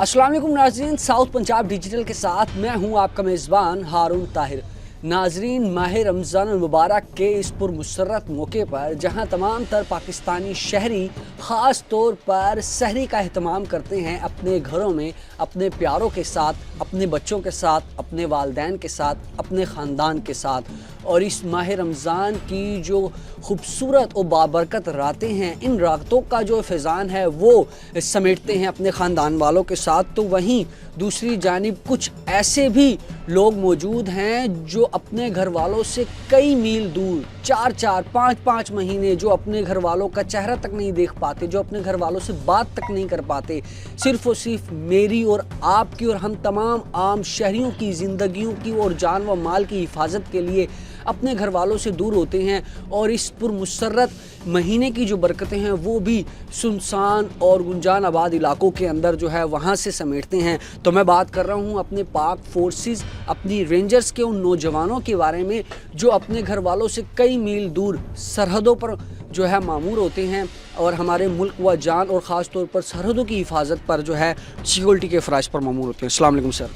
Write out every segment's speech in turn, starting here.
अस्सलाम वालेकुम नाज़रीन, साउथ पंजाब डिजिटल के साथ मैं हूं आपका मेज़बान हारून ताहिर। नाज़रीन, माह रमज़ान मुबारक के इस पुरमसरत मौके पर जहां तमाम तर पाकिस्तानी शहरी ख़ास तौर पर सहरी का अहतमाम करते हैं अपने घरों में, अपने प्यारों के साथ, अपने बच्चों के साथ, अपने वालिदैन के साथ, अपने ख़ानदान के साथ, और इस माह रमज़ान की जो खूबसूरत और बाबरकत रातें हैं, इन रातों का जो फैज़ान है वो समेटते हैं अपने ख़ानदान वालों के साथ। तो वहीं दूसरी जानिब कुछ ऐसे भी लोग मौजूद हैं जो अपने घर वालों से कई मील दूर 4-4, 5-5 महीने जो अपने घर वालों का चेहरा तक नहीं देख पाते, जो अपने घर वालों से बात तक नहीं कर पाते, सिर्फ़ और सिर्फ मेरी और आपकी और हम तमाम आम शहरियों की ज़िंदगियों की और जान व माल की हिफाजत के लिए अपने घर वालों से दूर होते हैं। और इस पुरमसरत महीने की जो बरकतें हैं वो भी सुनसान और गुंजान आबाद इलाकों के अंदर जो है वहाँ से समेटते हैं। तो मैं बात कर रहा हूँ अपने पाक फोर्सेस, अपनी रेंजर्स के उन नौजवानों के बारे में जो अपने घर वालों से कई मील दूर सरहदों पर जो है मामूर होते हैं और हमारे मुल्क व जान और ख़ास तौर पर सरहदों की हिफाजत पर जो है सिक्योरिटी के फ़राइज़ पर मामूर होते हैं। अस्सलाम वालेकुम सर।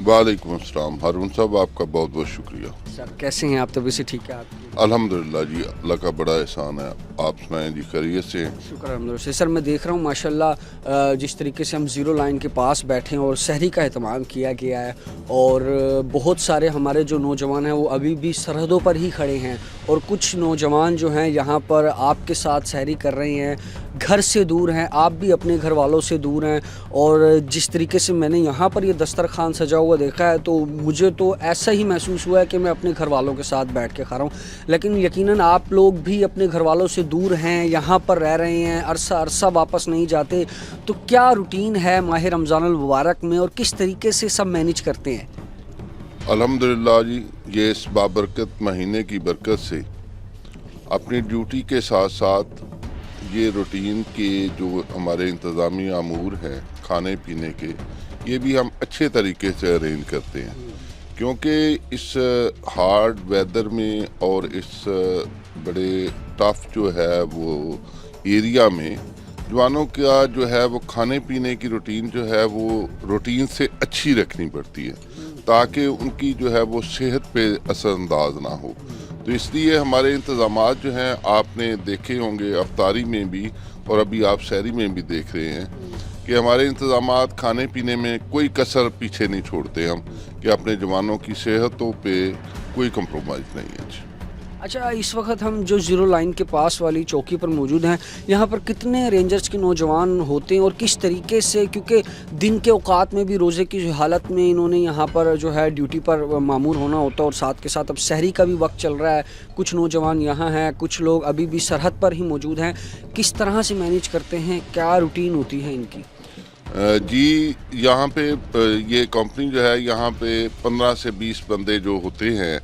वालेकुम अस्सलाम हारून साहब, आपका बहुत बहुत शुक्रिया। सर कैसे हैं आप? तबीयत से ठीक है आपकी? अल्हम्दुलिल्लाह जी, अल्लाह का बड़ा एहसान है। आप सुनाएं जी, खैरियत से? शुक्र अल्हम्दुलिल्लाह। सर मैं देख रहा हूँ माशाल्लाह जिस तरीके से हम ज़ीरो लाइन के पास बैठे हैं और सहरी का एहतमाम किया गया है, और बहुत सारे हमारे जो नौजवान हैं वो अभी भी सरहदों पर ही खड़े हैं, और कुछ नौजवान जो हैं यहाँ पर आपके साथ सहरी कर रहे हैं, घर से दूर हैं, आप भी अपने घर वालों से दूर हैं। और जिस तरीके से मैंने यहाँ पर ये दस्तरखान सजा हुआ देखा है तो मुझे तो ऐसा ही महसूस हुआ है कि मैं अपने घर वालों के साथ बैठ के खा रहा हूँ। लेकिन यकीनन आप लोग भी अपने घर वालों से दूर हैं, यहाँ पर रह रहे हैं, अरसा वापस नहीं जाते, तो क्या रूटीन है माह रमज़ान मुबारक में और किस तरीके से सब मैनेज करते हैं? अल्हम्दुलिल्लाह जी, ये इस बाबरकत महीने की बरकत से अपनी ड्यूटी के साथ साथ ये रूटीन के जो हमारे इंतज़ामी अमूर हैं खाने पीने के, ये भी हम अच्छे तरीके से अरेंज करते हैं, क्योंकि इस हार्ड वेदर में और इस बड़े टफ जो है वो एरिया में जवानों का जो है वो खाने पीने की रूटीन जो है वो रूटीन से अच्छी रखनी पड़ती है ताकि उनकी जो है वो सेहत पे असरअंदाज ना हो। तो इसलिए हमारे इंतज़ामात जो हैं आपने देखे होंगे अफ्तारी में भी और अभी आप सहरी में भी देख रहे हैं कि हमारे इंतज़ामात खाने पीने में कोई कसर पीछे नहीं छोड़ते हम, कि अपने जवानों की सेहतों पे कोई कंप्रोमाइज़ नहीं है। अच्छा, इस वक्त हम जो ज़ीरो लाइन के पास वाली चौकी पर मौजूद हैं, यहाँ पर कितने रेंजर्स के नौजवान होते हैं और किस तरीके से, क्योंकि दिन के औकात में भी रोज़े की हालत में इन्होंने यहाँ पर जो है ड्यूटी पर मामूर होना होता है, और साथ के साथ अब सहरी का भी वक्त चल रहा है, कुछ नौजवान यहाँ हैं, कुछ लोग अभी भी सरहद पर ही मौजूद हैं, किस तरह से मैनेज करते हैं, क्या रूटीन होती है इनकी? जी, यहाँ पे ये कंपनी जो है यहाँ पे 15 से 20 बंदे जो होते हैं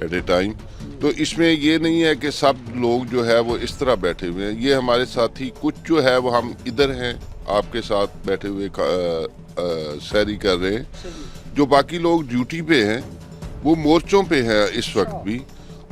एट ए टाइम, तो इसमें ये नहीं है कि सब लोग जो है वो इस तरह बैठे हुए हैं। ये हमारे साथी कुछ जो है वो हम इधर हैं आपके साथ बैठे हुए सहरी कर रहे हैं, जो बाकी लोग ड्यूटी पे हैं वो मोर्चों पे हैं इस वक्त भी,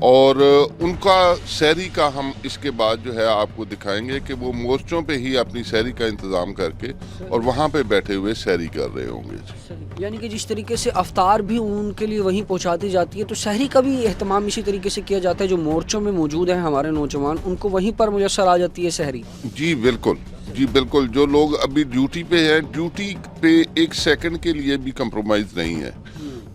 और उनका सहरी का हम इसके बाद जो है आपको दिखाएंगे कि वो मोर्चों पे ही अपनी सहरी का इंतज़ाम करके और वहाँ पे बैठे हुए सहरी कर रहे होंगे। यानी कि जिस तरीके से अफ्तार भी उनके लिए वहीं पहुँचा दी जाती है, तो सहरी का भी एहतमाम इसी तरीके से किया जाता है, जो मोर्चों में मौजूद हैं हमारे नौजवान उनको वहीं पर मुयस्सर आ जाती है सहरी? जी बिल्कुल, जो लोग अभी ड्यूटी पे हैं, ड्यूटी पे एक सेकंड के लिए भी कंप्रोमाइज़ नहीं है।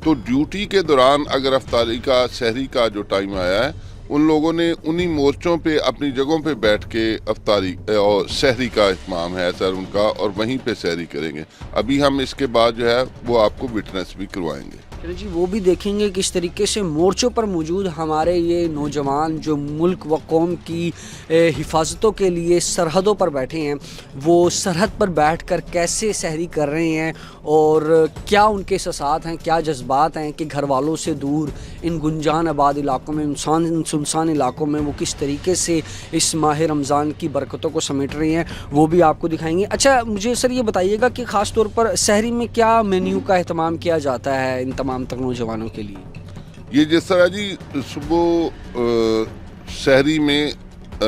तो ड्यूटी के दौरान अगर अफ्तारी का सहरी का जो टाइम आया है, उन लोगों ने उन्हीं मोर्चों पे अपनी जगहों पे बैठ के अफ्तारी और सहरी का इत्माम है सर उनका, और वहीं पे सहरी करेंगे। अभी हम इसके बाद जो है वो आपको विटनेस भी करवाएंगे। चलिए जी, वो भी देखेंगे किस तरीके से मोर्चों पर मौजूद हमारे ये नौजवान जो मुल्क व कौम की हिफाजतों के लिए सरहदों पर बैठे हैं, वो सरहद पर बैठकर कैसे सहरी कर रहे हैं और क्या उनके एहसास हैं, क्या जज्बात हैं कि घर वालों से दूर इन गुंजान आबाद इलाकों में, सुनसान इलाकों में वो किस तरीके से इस माह रमज़ान की बरकतों को समेट रहे हैं, वो भी आपको दिखाएंगे। अच्छा, मुझे सर ये बताइएगा कि ख़ास तौर पर सहरी में क्या मेन्यू का अहतमाम किया जाता है इन तमाम तक नौजवानों के लिए? ये जिस तरह जी सुबह सहरी में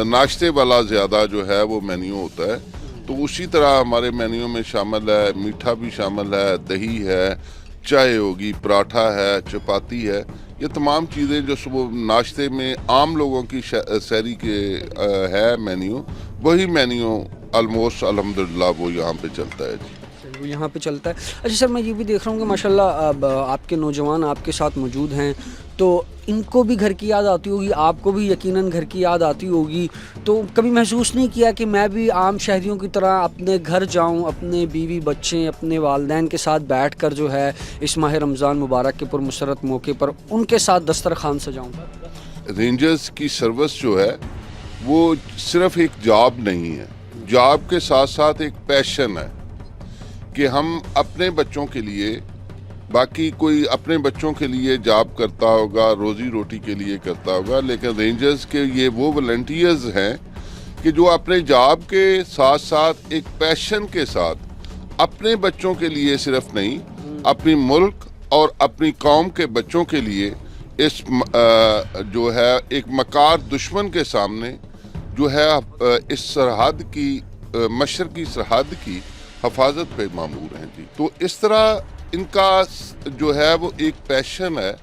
नाश्ते वाला ज़्यादा जो है वो मेन्यू होता है, तो उसी तरह हमारे मेन्यू में शामिल है, मीठा भी शामिल है, दही है, चाय होगी, पराठा है, चपाती है, ये तमाम चीज़ें जो सुबह नाश्ते में आम लोगों की सहरी के है मेन्यू, वही मेन्यू ऑलमोस्ट अल्हम्दुलिल्लाह वो यहाँ पे चलता है जी। वो यहाँ पे चलता है। अच्छा सर, मैं ये भी देख रहा हूँ कि माशाल्लाह अब आपके नौजवान आपके साथ मौजूद हैं, तो इनको भी घर की याद आती होगी, आपको भी यकीनन घर की याद आती होगी। तो कभी महसूस नहीं किया कि मैं भी आम शहरियों की तरह अपने घर जाऊँ, अपने बीवी बच्चे, अपने वालिदैन के साथ बैठ कर जो है इस माह रमज़ान मुबारक के पुरमसरत मौके पर उनके साथ दस्तरखान सजाऊँ? रेंजर्स की सर्विस जो है वो सिर्फ एक जॉब नहीं है, जॉब के साथ साथ एक पैशन है कि हम अपने बच्चों के लिए, बाकी कोई अपने बच्चों के लिए जॉब करता होगा, रोजी रोटी के लिए करता होगा, लेकिन रेंजर्स के ये वो वॉलंटियर्स हैं कि जो अपने जॉब के साथ साथ एक पैशन के साथ अपने बच्चों के लिए सिर्फ नहीं, अपनी मुल्क और अपनी कौम के बच्चों के लिए इस जो है एक मकार दुश्मन के सामने जो है इस सरहद की मशरकी सरहद की हिफाजत पे मामूर हैं जी। तो इस तरह इनका जो है वो एक पैशन है,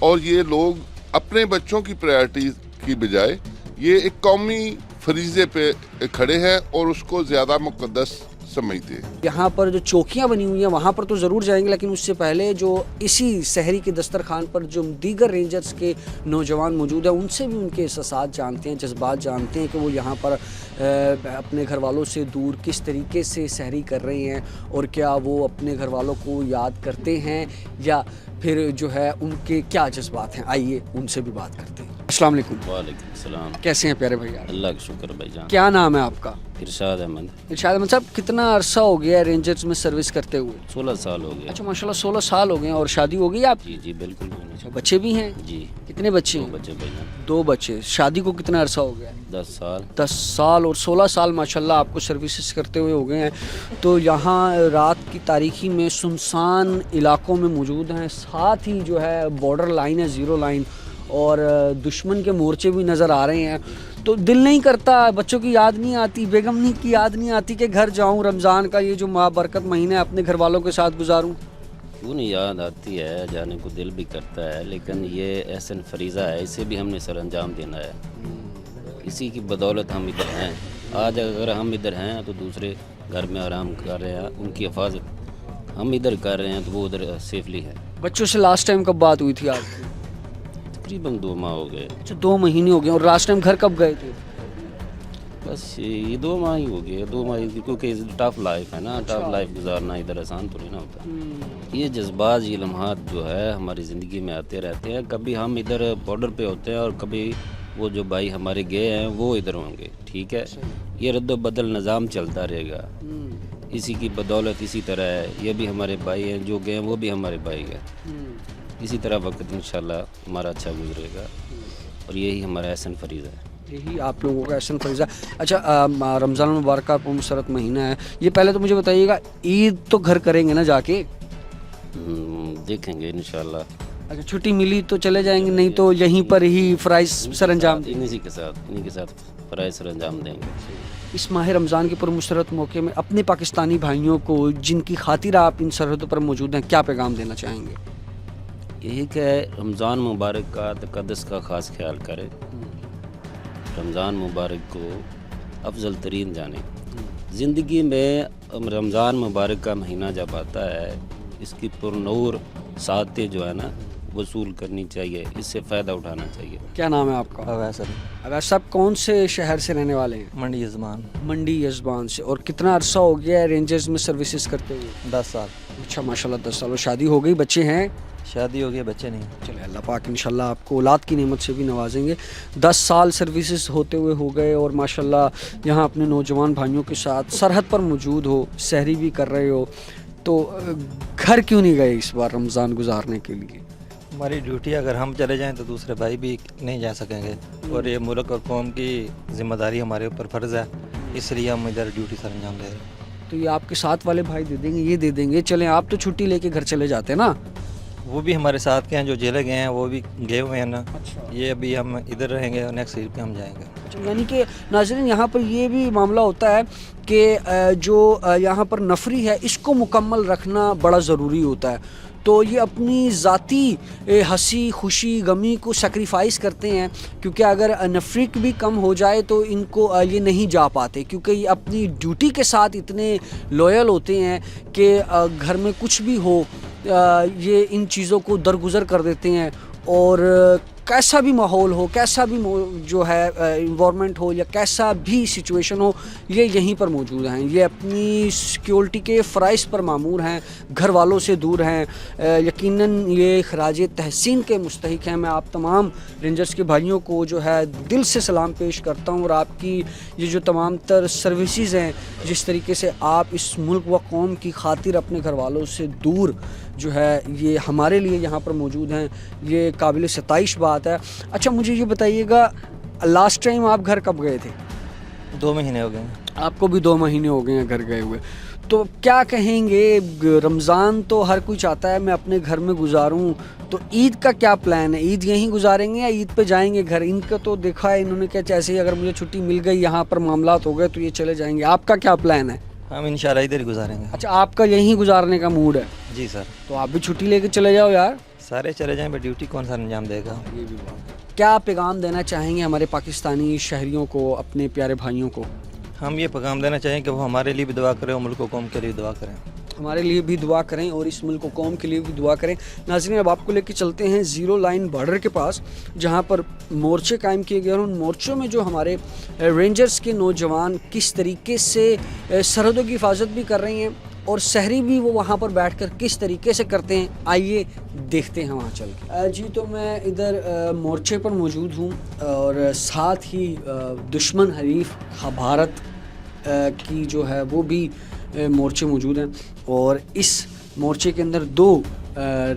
और ये लोग अपने बच्चों की प्रायोरिटी की बजाय ये एक कौमी फरीज़े पे खड़े हैं और उसको ज़्यादा मुक़द्दस समझते हैं। यहाँ पर जो चौकियाँ बनी हुई हैं वहाँ पर तो ज़रूर जाएंगे, लेकिन उससे पहले जो इसी सहरी के दस्तरखान पर जो दीगर रेंजर्स के नौजवान मौजूद हैं, उनसे भी उनके एहसास जानते हैं, जज्बात जानते हैं कि वो यहाँ पर अपने घर वालों से दूर किस तरीके से सहरी कर रहे हैं, और क्या वो अपने घर वालों को याद करते हैं या फिर जो है उनके क्या जज्बात हैं। आइए उनसे भी बात करते हैं। अस्सलाम वालेकुम। वालेकुम सलाम। कैसे हैं प्यारे भैया? अल्लाह का शुक्र भाईजान। क्या नाम है आपका? इरशाद अहमद। इरशाद अहमद साहब, कितना अरसा हो गया है रेंजर्स में सर्विस करते हुए? 16 साल हो गए। अच्छा माशाल्लाह 16 साल हो गए हैं। और शादी हो गई आपकी? जी जी बिल्कुल होनी चाहिए। बच्चे भी हैं? जी। कितने बच्चे दो हैं? बच्चे भाईजान। 2 बच्चे। शादी को कितना अरसा हो गया? 10 साल। 10 साल और 16 साल माशाल्लाह आपको सर्विसेज करते हुए हो गए हैं। तो यहाँ रात की तारीकी में सुनसान इलाकों में मौजूद हैं, साथ ही जो है बॉर्डर लाइन है, ज़ीरो लाइन, और दुश्मन के मोर्चे भी नज़र आ रहे हैं। तो दिल नहीं करता, बच्चों की याद नहीं आती, बेगम की याद नहीं आती कि घर जाऊँ, रमज़ान का ये जो बरकत महीना है अपने घर वालों के साथ गुजारूँ? क्यों नहीं याद आती है, जाने को दिल भी करता है, लेकिन ये एहसन फरीज़ा है, इसे भी हमने सर अंजाम देना है। इसी की बदौलत हम इधर हैं। आज अगर हम इधर हैं तो दूसरे घर में आराम कर रहे हैं, उनकी हिफाजत हम इधर कर रहे हैं तो वो उधर सेफली है। बच्चों से लास्ट टाइम कब बात हुई थी आपकी? तकरीबन 2 माह हो गए। अच्छा 2 महीने हो गए। और लास्ट टाइम घर कब गए थे? बस ये 2 माह ही हो गए। 2 माह क्योंकि टफ लाइफ है ना, टफ लाइफ गुजारना इधर आसान तो नहीं ना होता। ये जज्बात, ये लम्हात जो है हमारी ज़िंदगी में आते रहते हैं। कभी हम इधर बॉर्डर पे होते हैं और कभी वो जो भाई हमारे गए हैं वो इधर होंगे, ठीक है। ये रद्द बदल निज़ाम चलता रहेगा, इसी की बदौलत इसी तरह है। ये भी हमारे भाई हैं, जो गए हैं वो भी हमारे भाई हैं। इसी तरह वक्त इंशाल्लाह हमारा अच्छा गुजरेगा, और यही हमारा एहसन फरीज़ा है। यही आप लोगों का एहसन फरीज़ा। अच्छा रमज़ान मुबारक का पुरमसरत महीना है, ये पहले तो मुझे बताइएगा, ईद तो घर करेंगे ना जाके? देखेंगे इंशाल्लाह। अच्छा छुट्टी मिली तो चले जाएंगे, नहीं तो यहीं पर ही फ़राइज़ सर अंजाम? इन्हीं के साथ फ़राइज़ सर अंजाम देंगे। इस माह रमज़ान के पुरमसरत मौके में अपने पाकिस्तानी भाइयों को, जिनकी खातिर आप इन सरहदों पर मौजूद हैं, क्या पैगाम देना चाहेंगे? यही कि रमज़ान मुबारक का तक़द्दुस का ख़ास ख्याल करें, रमज़ान मुबारक को अफजल तरीन जाने। ज़िंदगी में रमज़ान मुबारक का महीना जब आता है, इसकी पुरनूर सातें जो है ना वसूल करनी चाहिए, इससे फ़ायदा उठाना चाहिए। क्या नाम है आपका? अवैस अली। अवैस साहब कौन से शहर से रहने वाले हैं? मंडी यजमान। मंडी यजमान से। और कितना अरसा हो गया है रेंजर्स में सर्विसेज करते हुए? 10 साल। अच्छा माशाल्लाह 10 साल। और शादी हो गई, बच्चे हैं? शादी हो गई, बच्चे नहीं। चले अल्लाह पाक इंशाल्लाह आपको औलाद की नेमत से भी नवाजेंगे। 10 साल सर्विसेज होते हुए हो गए, और माशाल्लाह यहाँ अपने नौजवान भाइयों के साथ सरहद पर मौजूद हो, सहरी भी कर रहे हो, तो घर क्यों नहीं गए इस बार रमज़ान गुजारने के लिए? हमारी ड्यूटी, अगर हम चले जाएं तो दूसरे भाई भी नहीं जा सकेंगे, और ये मुल्क और कौम की ज़िम्मेदारी हमारे ऊपर फ़र्ज़ है, इसलिए हम इधर ड्यूटी सर अंजाम दे रहे हैं। तो ये आपके साथ वाले भाई दे देंगे, ये दे देंगे, चलें आप तो छुट्टी लेके घर चले जाते हैं ना? वो भी हमारे साथ के हैं, जो जेल गए हैं वो भी गए हुए हैं ना। अच्छा। ये अभी हम इधर रहेंगे और नेक्स्ट ईद पे हम जाएंगे। یعنی کہ ناظرین یہاں پر یہ بھی معاملہ ہوتا ہے کہ جو یہاں پر نفری ہے اس کو مکمل رکھنا بڑا ضروری ہوتا ہے. تو یہ اپنی ذاتی ہنسی خوشی غمی کو سیکریفائز کرتے ہیں, کیونکہ اگر نفریق بھی کم ہو جائے تو ان کو یہ نہیں جا پاتے, کیونکہ یہ اپنی ڈیوٹی کے ساتھ اتنے لویل ہوتے ہیں کہ گھر میں کچھ بھی ہو یہ ان چیزوں کو درگزر کر دیتے ہیں. اور کیسا بھی ماحول ہو, کیسا بھی جو ہے انوائرمنٹ ہو یا کیسا بھی سچویشن ہو, یہ یہیں پر موجود ہیں. یہ اپنی سیکیورٹی کے فرائض پر مامور ہیں, گھر والوں سے دور ہیں. یقیناً یہ خراج تحسین کے مستحق ہیں. میں آپ تمام رینجرز کے بھائیوں کو جو ہے دل سے سلام پیش کرتا ہوں, اور آپ کی یہ جو تمام تر سروسز ہیں, جس طریقے سے آپ اس ملک و قوم کی خاطر اپنے گھر والوں سے دور جو ہے یہ ہمارے لیے یہاں پر موجود ہیں, یہ قابل ستائش بات ہے. اچھا مجھے یہ بتائیے گا, لاسٹ ٹائم آپ گھر کب گئے تھے؟ 2 مہینے ہو گئے. آپ کو بھی 2 مہینے ہو گئے ہیں گھر گئے ہوئے. تو کیا کہیں گے, رمضان تو ہر کوئی چاہتا ہے میں اپنے گھر میں گزاروں, تو عید کا کیا پلان ہے؟ عید یہیں گزاریں گے یا عید پہ جائیں گے گھر؟ ان کا تو دیکھا ہے انہوں نے کہ جیسے ہی اگر مجھے چھٹی مل گئی یہاں پر معاملات ہو گئے تو یہ چلے جائیں گے. آپ کا کیا پلان ہے؟ ہم انشاءاللہ ادھر ہی گزاریں گے. اچھا آپ کا یہیں گزارنے کا موڈ ہے؟ جی سر. تو آپ بھی چھٹی لے کے چلے جاؤ یار. سارے چلے جائیں, بٹ ڈیوٹی کون سا انجام دے گا؟ یہ بھی بات. کیا پیغام دینا چاہیں گے ہمارے پاکستانی شہریوں کو, اپنے پیارے بھائیوں کو؟ ہم یہ پیغام دینا چاہیں کہ وہ ہمارے لیے بھی دعا کریں اور ملک و قوم کے لیے دعا کریں. ہمارے لیے بھی دعا کریں اور اس ملک و قوم کے لیے بھی دعا کریں. ناظرین اب آپ کو لے کے چلتے ہیں 0 لائن بارڈر کے پاس, جہاں پر مورچے قائم کیے گئے ہیں. ان مورچوں میں جو ہمارے رینجرز کے نوجوان کس طریقے سے سرحدوں کی حفاظت بھی کر رہے ہیں اور سحری بھی وہ وہاں پر بیٹھ کر کس طریقے سے کرتے ہیں, آئیے دیکھتے ہیں وہاں چل کے. جی تو میں ادھر مورچے پر موجود ہوں اور ساتھ ہی دشمن حریف بھارت کی جو ہے وہ بھی مورچے موجود ہیں, اور اس مورچے کے اندر 2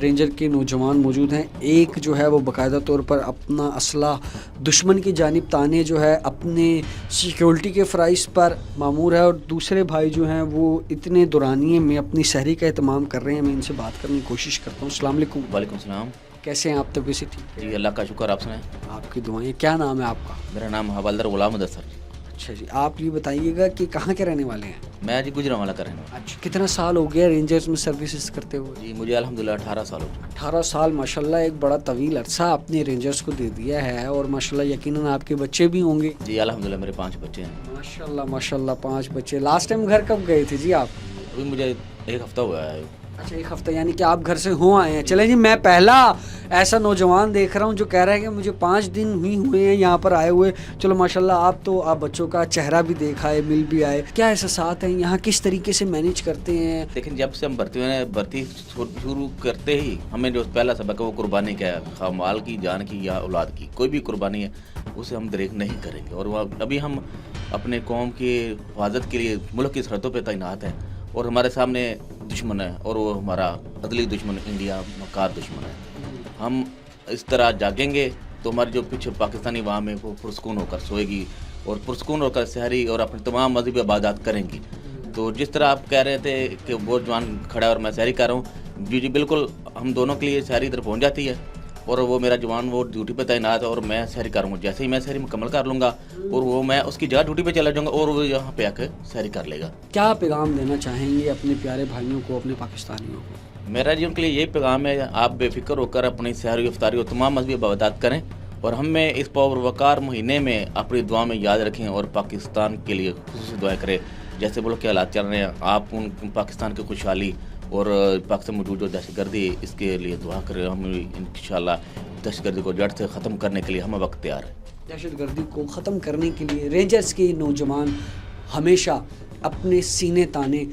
رینجر کے نوجوان موجود ہیں. ایک جو ہے وہ باقاعدہ طور پر اپنا اسلحہ دشمن کی جانب تانے جو ہے اپنے سیکیورٹی کے فرائض پر مامور ہے, اور دوسرے بھائی جو ہیں وہ اتنے دورانیے میں اپنی سحری کا اہتمام کر رہے ہیں. میں ان سے بات کرنے کی کوشش کرتا ہوں. السلام علیکم. وعلیکم السلام. کیسے ہیں آپ؟ طبیعت سے ٹھیک ہے؟ جی اللہ کا شکر. آپ سنائیں؟ آپ کی دعائیں. کیا نام ہے آپ کا؟ میرا نام حوالدار غلام مدثر. اچھا جی, آپ یہ بتائیے گا کہ کہاں کے رہنے والے ہیں؟ میں جی گجرانوالہ کا رہنے والا. اچھا, کتنا سال ہو گیا رینجرز میں سروسز کرتے ہوئے؟ جی مجھے الحمدللہ 18 سال ہو چکے. 18 سال ماشاءاللہ, ایک بڑا طویل عرصہ اپنے رینجرز کو دے دیا ہے, اور ماشاءاللہ یقیناً آپ کے بچے بھی ہوں گے. جی الحمدللہ میرے 5 بچے ہیں. ماشاءاللہ ماشاءاللہ 5 بچے. لاسٹ ٹائم گھر کب گئے تھے جی آپ؟ ابھی مجھے 1 ہفتہ ہوا ہے. اچھا 1 ہفتہ, یعنی کہ آپ گھر سے ہو آئے ہیں. چلیں جی, میں پہلا ایسا نوجوان دیکھ رہا ہوں جو کہہ رہا ہے کہ مجھے 5 دن ہوئے ہیں یہاں پر آئے ہوئے. چلو ماشاءاللہ, آپ بچوں کا چہرہ بھی دیکھا ہے, مل بھی آئے. کیا احساسات ہیں یہاں, کس طریقے سے مینیج کرتے ہیں؟ لیکن جب سے ہم بھرتی شروع کرتے ہی ہمیں جو پہلا سبق ہے وہ قربانی کا ہے. خواہ مال کی, جان کی یا اولاد کی, کوئی بھی قربانی ہے اسے ہم دریغ نہیں کریں گے. اور ابھی ہم اپنے قوم کی حفاظت کے لیے ملک کی سرحدوں پہ تعینات ہیں, اور ہمارے سامنے دشمن ہے, اور وہ ہمارا عدلی دشمن انڈیا مکار دشمن ہے. ہم اس طرح جاگیں گے تو ہماری جو پیچھے پاکستانی عوام ہے وہ پرسکون ہو کر سوئے گی, اور پرسکون ہو کر سحری اور اپنے تمام مذہبی عبادات کریں گی. تو جس طرح آپ کہہ رہے تھے کہ وہ جوان کھڑا ہے اور میں سحری کر رہا ہوں, جی بالکل ہم دونوں کے لیے سحری ادھر پہنچ جاتی ہے, اور وہ میرا جوان وہ ڈیوٹی پہ تعینات ہے اور میں سحری کروں گا. جیسے ہی میں سحری مکمل کر لوں گا اور وہ میں اس کی جگہ ڈیوٹی پہ چلا جاؤں گا اور وہ یہاں پہ آ کے سحری کر لے گا. کیا پیغام دینا چاہیں گے اپنے پیارے بھائیوں کو, اپنے پاکستانیوں کو؟ میرا جی ان کے لیے یہی پیغام ہے, آپ بے فکر ہو کر اپنی سحری افطاری اور تمام مذہبی عبادات کریں, اور ہمیں اس پروقار مہینے میں اپنی دعا میں یاد رکھیں, اور پاکستان کے لیے خصوصی دعائیں کریں. جیسے ملک کے حالات چل رہے ہیں, آپ ان پاکستان کی خوشحالی اور پاکستان موجود جو دہشت گردی اس کے لیے دعا کریں. ہم انشاءاللہ دہشت گردی کو جڑ سے ختم کرنے کے لیے ہم وقت تیار ہیں. دہشت گردی کو ختم کرنے کے لیے رینجرز کے نوجوان ہمیشہ اپنے سینے تانے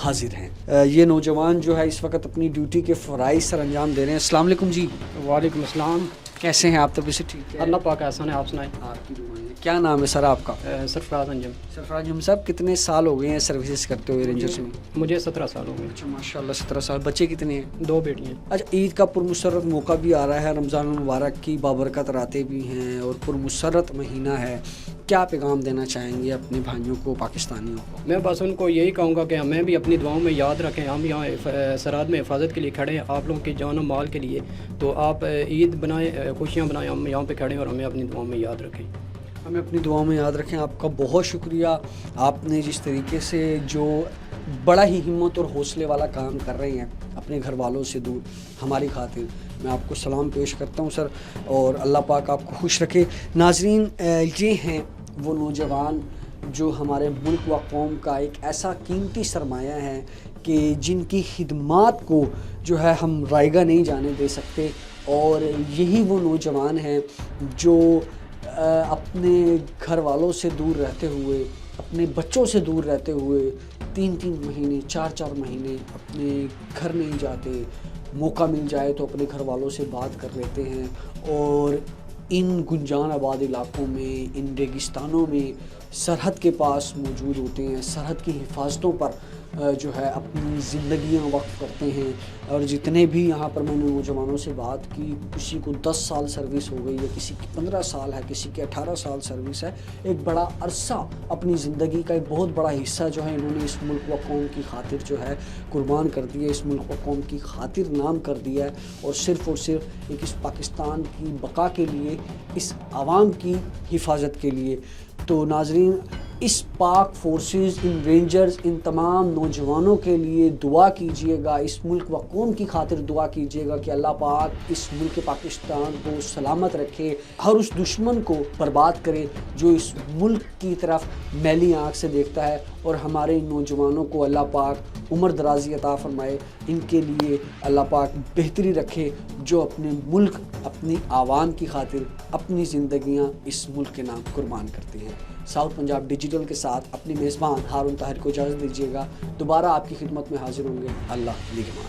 حاضر ہیں. یہ نوجوان جو ہے اس وقت اپنی ڈیوٹی کے فرائض سر انجام دے رہے ہیں. السلام علیکم جی. وعلیکم السلام. کیسے ہیں آپ؟ طبیعت سے ٹھیک ہے؟ اللہ پاک احسان ہے. آپ سنائیں؟ آپ کی دعائیں. کیا نام ہے سر آپ کا؟ سرفراز انجم. سرفراز انجم صاحب, کتنے سال ہو گئے ہیں سروسز کرتے ہوئے رینجرز میں؟ مجھے 17 سال ہو گئے. اچھا ماشاءاللہ 17 سال. بچے کتنے ہیں؟ 2 بیٹیاں. اچھا, عید کا پرمسرت موقع بھی آ رہا ہے, رمضان المبارک کی بابرکت راتیں بھی ہیں اور پرمسرت مہینہ ہے. کیا پیغام دینا چاہیں گے اپنے بھائیوں کو, پاکستانیوں کو؟ میں بس ان کو یہی کہوں گا کہ ہمیں بھی اپنی دعاؤں میں یاد رکھیں. ہم یہاں سرحد میں حفاظت کے لیے کھڑے ہیں, آپ لوگوں کی جان و مال کے لیے. تو آپ عید بنائیں, خوشیاں بنائیں, ہم یہاں پہ کھڑے ہیں اور ہمیں اپنی دعاؤں میں یاد رکھیں. ہمیں اپنی دعاؤں میں یاد رکھیں. آپ کا بہت شکریہ. آپ نے جس طریقے سے جو بڑا ہی ہمت اور حوصلے والا کام کر رہے ہیں اپنے گھر والوں سے دور ہماری خاطر, میں آپ کو سلام پیش کرتا ہوں سر, اور اللہ پاک آپ کو خوش رکھے. ناظرین, یہ ہیں وہ نوجوان جو ہمارے ملک و قوم کا ایک ایسا قیمتی سرمایہ ہے کہ جن کی خدمات کو جو ہے ہم رائگاں نہیں جانے دے سکتے. اور یہی وہ نوجوان ہیں جو اپنے گھر والوں سے دور رہتے ہوئے, اپنے بچوں سے دور رہتے ہوئے 3 مہینے 4 مہینے اپنے گھر نہیں جاتے. موقع مل جائے تو اپنے گھر والوں سے بات کر لیتے ہیں, اور ان گنجان آباد علاقوں میں, ان ریگستانوں میں سرحد کے پاس موجود ہوتے ہیں, سرحد کی حفاظتوں پر جو ہے اپنی زندگیاں وقف کرتے ہیں. اور جتنے بھی یہاں پر میں نے نوجوانوں سے بات کی, کسی کو 10 سال سروس ہو گئی ہے, کسی کی 15 سال ہے, کسی کی 18 سال سروس ہے. ایک بڑا عرصہ اپنی زندگی کا ایک بہت بڑا حصہ جو ہے انہوں نے اس ملک و قوم کی خاطر جو ہے قربان کر دیا, اس ملک و قوم کی خاطر نام کر دیا ہے, اور صرف ایک اس پاکستان کی بقا کے لیے, اس عوام کی حفاظت کے لیے. تو ناظرین, اس پاک فورسز, ان رینجرز, ان تمام نوجوانوں کے لیے دعا کیجئے گا, اس ملک و قوم کی خاطر دعا کیجئے گا کہ اللہ پاک اس ملک پاکستان کو سلامت رکھے, ہر اس دشمن کو برباد کرے جو اس ملک کی طرف میلی آنکھ سے دیکھتا ہے, اور ہمارے نوجوانوں کو اللہ پاک عمر درازی عطا فرمائے. ان کے لیے اللہ پاک بہتری رکھے جو اپنے ملک, اپنی عوام کی خاطر اپنی زندگیاں اس ملک کے نام قربان کرتے ہیں. ساؤتھ پنجاب ڈیجیٹل کے ساتھ اپنے میزبان ہارون طاہر کو اجازت دیجیے گا. دوبارہ آپ کی خدمت میں حاضر ہوں گے. اللہ نگہبان.